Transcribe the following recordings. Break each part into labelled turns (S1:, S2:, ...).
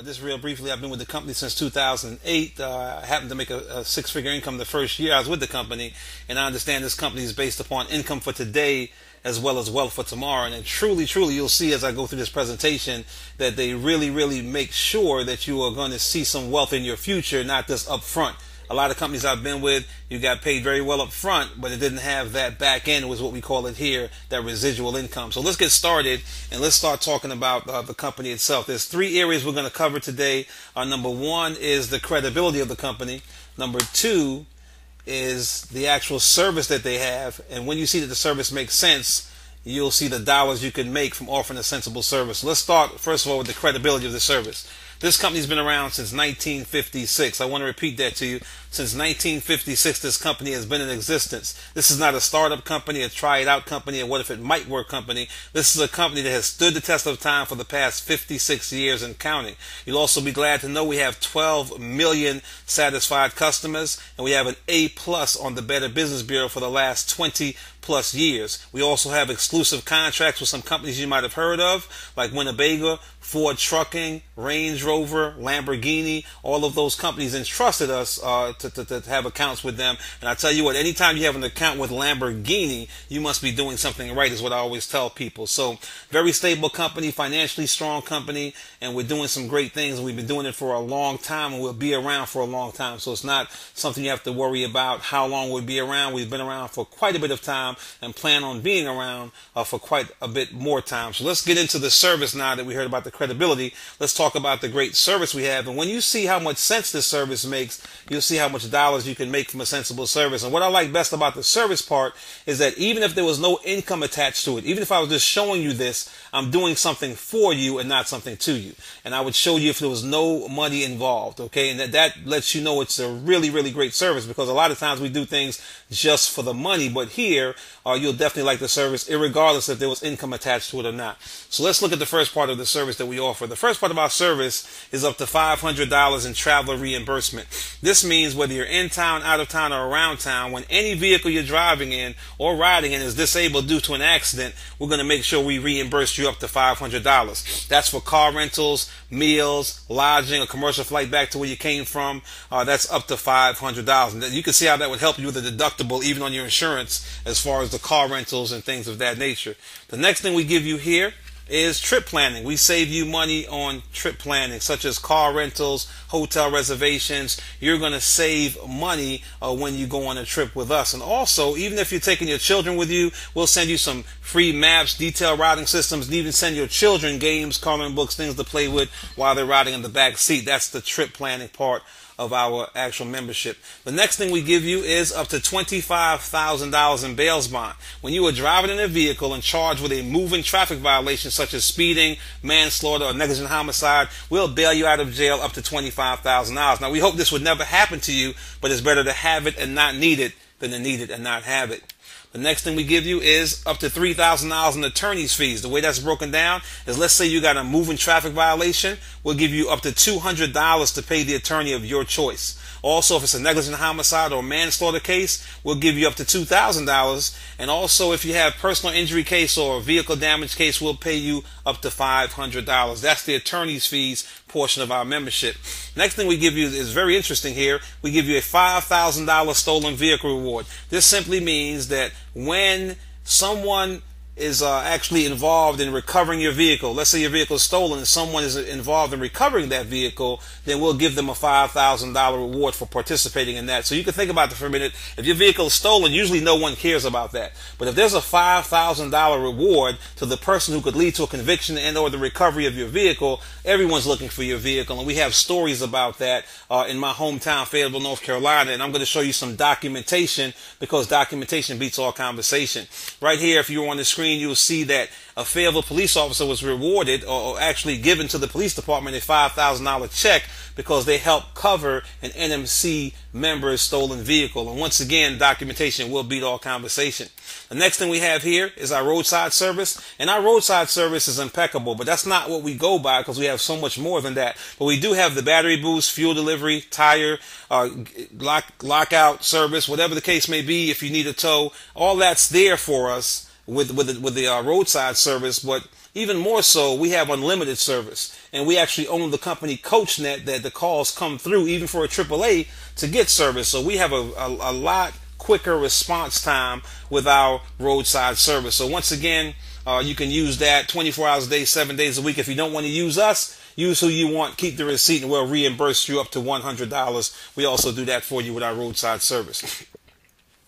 S1: Just real briefly, I've been with the company since 2008. I happened to make a six-figure income the first year I was with the company, and I understand this company is based upon income for today as well as wealth for tomorrow. And truly, you'll see as I go through this presentation that they really make sure that you are going to see some wealth in your future, not just up front. A lot of companies I've been with, you got paid very well up front, but it didn't have that back end, was what we call it here, that residual income. So let's get started and let's start talking about the company itself. There's three areas we're going to cover today. Number one is the credibility of the company. Number two is the actual service that they have. And when you see that the service makes sense, you'll see the dollars you can make from offering a sensible service. So let's start, first of all, with the credibility of the service. This company's been around since 1956. I want to repeat that to you. Since 1956, this company has been in existence. This is not a startup company, a try-it-out company, a what-if-it-might-work company. This is a company that has stood the test of time for the past 56 years and counting. You'll also be glad to know we have 12 million satisfied customers, and we have an A+ on the Better Business Bureau for the last 20+ years. We also have exclusive contracts with some companies you might have heard of, like Winnebago, Ford Trucking, Range Rover, Lamborghini. All of those companies entrusted us to have accounts with them. And I tell you what, anytime you have an account with Lamborghini, you must be doing something right, is what I always tell people. So very stable company, financially strong company, and we're doing some great things. We've been doing it for a long time, and we'll be around for a long time. So it's not something you have to worry about how long we'll be around. We've been around for quite a bit of time and plan on being around for quite a bit more time. So let's get into the service now that we heard about the credibility. Let's talk about the great service we have. And when you see how much sense this service makes, you'll see how much dollars you can make from a sensible service. And what I like best about the service part is that even if there was no income attached to it, even if I was just showing you this, I'm doing something for you and not something to you. And I would show you if there was no money involved, okay? And that lets you know it's a really great service, because a lot of times we do things just for the money, but here you'll definitely like the service irregardless if there was income attached to it or not. So let's look at the first part of the service that we offer. The first part of our service is up to $500 in traveler reimbursement. This means whether you're in town, out of town, or around town, when any vehicle you're driving in or riding in is disabled due to an accident, we're going to make sure we reimburse you up to $500. That's for car rentals, meals, lodging, a commercial flight back to where you came from. That's up to $500. You can see how that would help you with a deductible even on your insurance as far as the car rentals and things of that nature. The next thing we give you here is trip planning. We save you money on trip planning, such as car rentals, hotel reservations. You're going to save money when you go on a trip with us. And also, even if you're taking your children with you, we'll send you some free maps, detailed routing systems, and even send your children games, coloring books, things to play with while they're riding in the back seat. That's the trip planning part of our actual membership. The next thing we give you is up to $25,000 in bail bond. When you are driving in a vehicle and charged with a moving traffic violation such as speeding, manslaughter, or negligent homicide, we'll bail you out of jail up to $25,000. Now, we hope this would never happen to you, but it's better to have it and not need it than to need it and not have it. The next thing we give you is up to $3,000 in attorney's fees. The way that's broken down is, let's say you got a moving traffic violation, we'll give you up to $200 to pay the attorney of your choice. Also, if it's a negligent homicide or manslaughter case, we'll give you up to $2,000. And also, if you have personal injury case or a vehicle damage case, we'll pay you up to $500. That's the attorney's fees portion of our membership. Next thing we give you is very interesting here. We give you a $5,000 stolen vehicle reward. This simply means that when someone is actually involved in recovering your vehicle, let's say your vehicle is stolen and someone is involved in recovering that vehicle, then we'll give them a $5,000 reward for participating in that. So you can think about that for a minute. If your vehicle is stolen, usually no one cares about that. But if there's a $5,000 reward to the person who could lead to a conviction and or the recovery of your vehicle, everyone's looking for your vehicle. And we have stories about that in my hometown, Fayetteville, North Carolina. And I'm going to show you some documentation, because documentation beats all conversation. Right here, if you're on the screen, you'll see that a Fayetteville police officer was rewarded, or actually given to the police department, a $5,000 check because they helped cover an NMC member's stolen vehicle. And once again, documentation will beat all conversation. The next thing we have here is our roadside service. And our roadside service is impeccable, but that's not what we go by, because we have so much more than that. But we do have the battery boost, fuel delivery, tire, lockout service, whatever the case may be. If you need a tow, all that's there for us with the roadside service. But even more so, we have unlimited service, and we actually own the company CoachNet that the calls come through even for a AAA to get service. So we have a lot quicker response time with our roadside service. So once again, you can use that 24 hours a day, 7 days a week. If you don't want to use us, use who you want, keep the receipt, and we'll reimburse you up to $100. We also do that for you with our roadside service.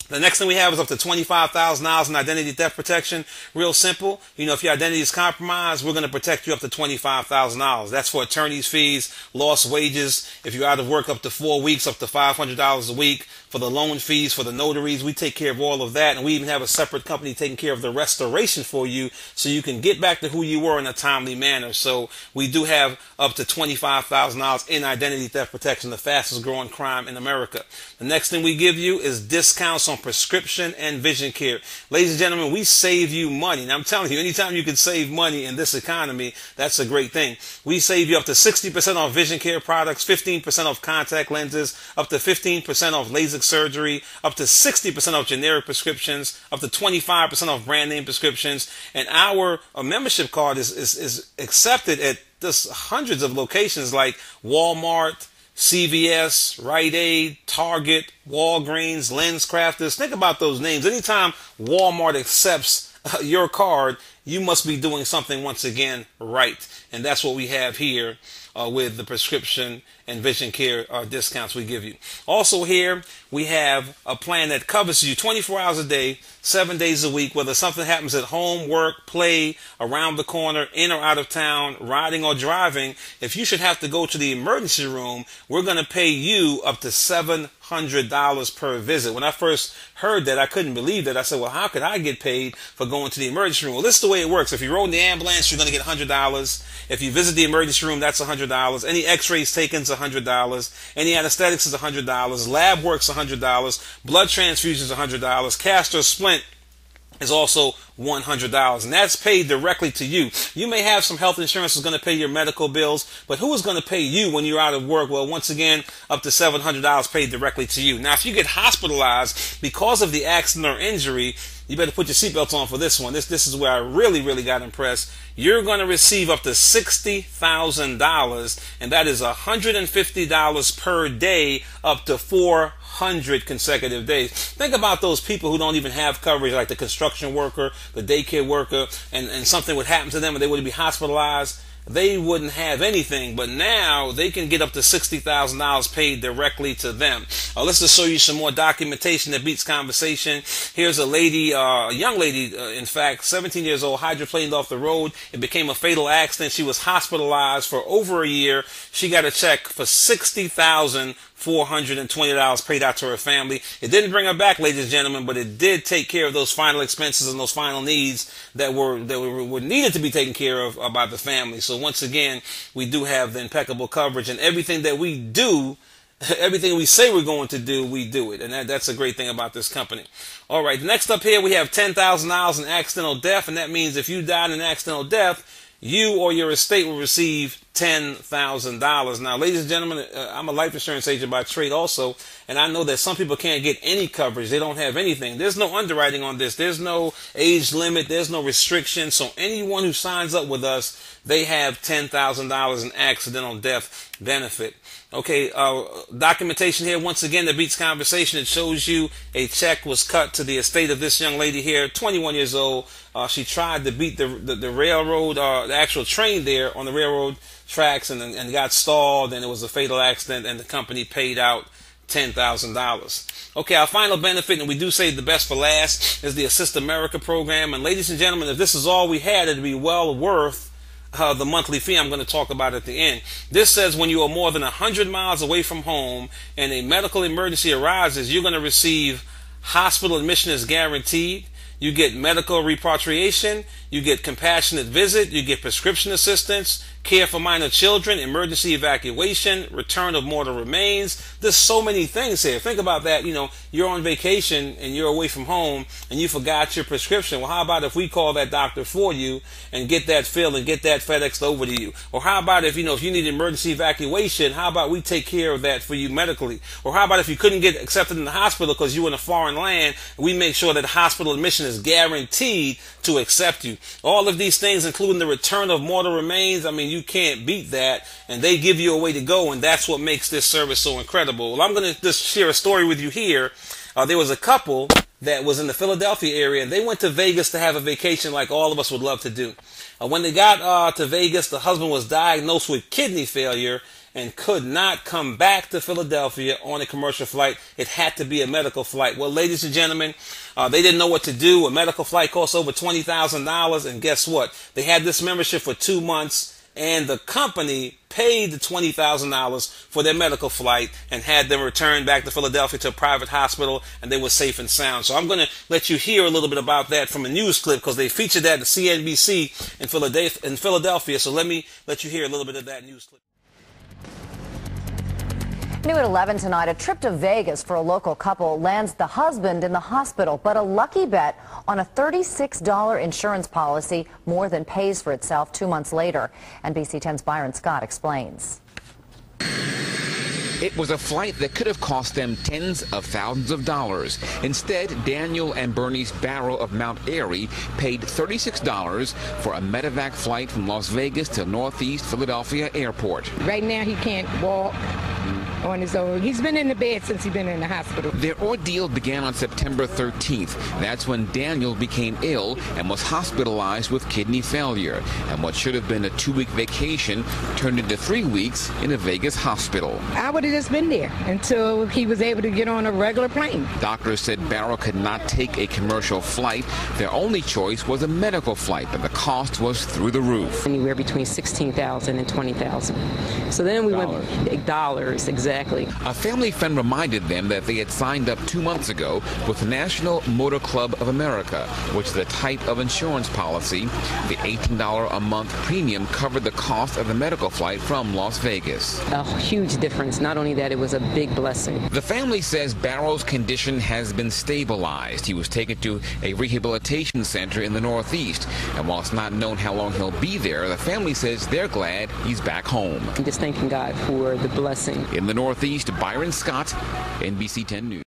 S1: The next thing we have is up to $25,000 in identity theft protection. Real simple. If your identity is compromised, we're going to protect you up to $25,000. That's for attorney's fees, lost wages. If you're out of work, up to 4 weeks, up to $500 a week. For the loan fees, for the notaries, we take care of all of that. And we even have a separate company taking care of the restoration for you so you can get back to who you were in a timely manner. So we do have up to $25,000 in identity theft protection, the fastest growing crime in America. The next thing we give you is discounts on prescription and vision care. Ladies and gentlemen, we save you money. And I'm telling you, anytime you can save money in this economy, that's a great thing. We save you up to 60% off vision care products, 15% off contact lenses, up to 15% off laser surgery, up to 60% off generic prescriptions, up to 25% off brand name prescriptions. And our membership card is accepted at just hundreds of locations like Walmart, CVS, Rite Aid, Target, Walgreens, Lens Crafters. Think about those names. Anytime Walmart accepts your card, you must be doing something once again right. And that's what we have here with the prescription and vision care discounts we give you. Also here, we have a plan that covers you 24 hours a day, 7 days a week, whether something happens at home, work, play, around the corner, in or out of town, riding or driving. If you should have to go to the emergency room, we're going to pay you up to $700 per visit. When I first heard that, I couldn't believe that. I said, well, how could I get paid for going to the emergency room? Well, this is the way it works. If you rode in the ambulance, you're going to get $100. If you visit the emergency room, that's $100. Any x-rays taken is $100. Any anesthetics is $100. Lab work's $100. Blood transfusions $100. Castor splint is also $100, and that's paid directly to you. You may have some health insurance that's going to pay your medical bills, but who is going to pay you when you're out of work? Well, once again, up to $700 paid directly to you. Now, if you get hospitalized because of the accident or injury, you better put your seatbelts on for this one. This is where I really got impressed. You're going to receive up to $60,000, and that is $150 per day, up to 400 consecutive days. Think about those people who don't even have coverage, like the construction worker, the daycare worker, and something would happen to them and they would be hospitalized. They wouldn't have anything, but now they can get up to $60,000 paid directly to them. Let's just show you some more documentation that beats conversation. Here's a lady, a young lady, in fact, 17 years old, hydroplaned off the road. It became a fatal accident. She was hospitalized for over a year. She got a check for $60,420 paid out to her family. It didn't bring her back, ladies and gentlemen, but it did take care of those final expenses and those final needs that were needed to be taken care of by the family. So once again, we do have the impeccable coverage, and everything that we do, everything we say we're going to do, we do it. And that's a great thing about this company. All right, next up here, we have $10,000 in accidental death, and that means if you died in an accidental death, you or your estate will receive $10,000. Now, ladies and gentlemen, I'm a life insurance agent by trade also, and I know that some people can't get any coverage. They don't have anything. There's no underwriting on this. There's no age limit. There's no restriction. So anyone who signs up with us, they have $10,000 in accidental death benefit. Okay, documentation here, once again, that beats conversation. It shows you a check was cut to the estate of this young lady here, 21 years old. She tried to beat the railroad, the actual train there on the railroad tracks, and got stalled, and it was a fatal accident, and the company paid out $10,000. Okay, our final benefit, and we do say the best for last, is the Assist America program. And ladies and gentlemen, if this is all we had, it'd be well worth the monthly fee I'm going to talk about at the end. This says when you are more than 100 miles away from home and a medical emergency arises, you're going to receive hospital admission is guaranteed. You get medical repatriation, you get compassionate visit, you get prescription assistance, care for minor children, emergency evacuation, return of mortal remains. There's so many things here. Think about that. You know, you're on vacation and you're away from home and you forgot your prescription. Well, how about if we call that doctor for you and get that filled and get that FedExed over to you? Or how about if you need emergency evacuation, how about we take care of that for you medically? Or how about if you couldn't get accepted in the hospital because you were in a foreign land, we make sure that hospital admission is guaranteed to accept you. All of these things, including the return of mortal remains, I mean, you can't beat that, and they give you a way to go, and that's what makes this service so incredible. Well, I'm going to just share a story with you here. There was a couple that was in the Philadelphia area, and they went to Vegas to have a vacation like all of us would love to do. When they got to Vegas, the husband was diagnosed with kidney failure and could not come back to Philadelphia on a commercial flight. It had to be a medical flight. Well, ladies and gentlemen, they didn't know what to do. A medical flight costs over $20,000, and guess what? They had this membership for 2 months, and the company paid the $20,000 for their medical flight and had them returned back to Philadelphia to a private hospital, and they were safe and sound. So I'm going to let you hear a little bit about that from a news clip because they featured that at CNBC in Philadelphia. So let me let you hear a little bit of that news clip.
S2: New at 11 tonight, a trip to Vegas for a local couple lands the husband in the hospital, but a lucky bet on a $36 insurance policy more than pays for itself 2 months later. NBC 10's Byron Scott explains.
S3: It was a flight that could have cost them tens of thousands of dollars. Instead, Daniel and Bernice Barrow of Mount Airy paid $36 for a medevac flight from Las Vegas to Northeast Philadelphia Airport.
S4: Right now, he can't walk on his own. He's been in the bed since he's been in the hospital.
S3: Their ordeal began on September 13th. That's when Daniel became ill and was hospitalized with kidney failure. And what should have been a 2-week vacation turned into 3 weeks in a Vegas hospital.
S4: I would have just been there until he was able to get on a regular plane.
S3: Doctors said Barrow could not take a commercial flight. Their only choice was a medical flight, but the cost was through the roof.
S5: Anywhere between $16,000 and $20,000. So then we went dollars, exactly.
S3: A family friend reminded them that they had signed up 2 months ago with the National Motor Club of America, which is a type of insurance policy. The $18 a month premium covered the cost of the medical flight from Las Vegas.
S5: A huge difference. Not only that, it was a big blessing.
S3: The family says Barrow's condition has been stabilized. He was taken to a rehabilitation center in the Northeast. And while it's not known how long he'll be there, the family says they're glad he's back home.
S5: I'm just thanking God for the blessing.
S3: In the Northeast, Byron Scott, NBC 10 News.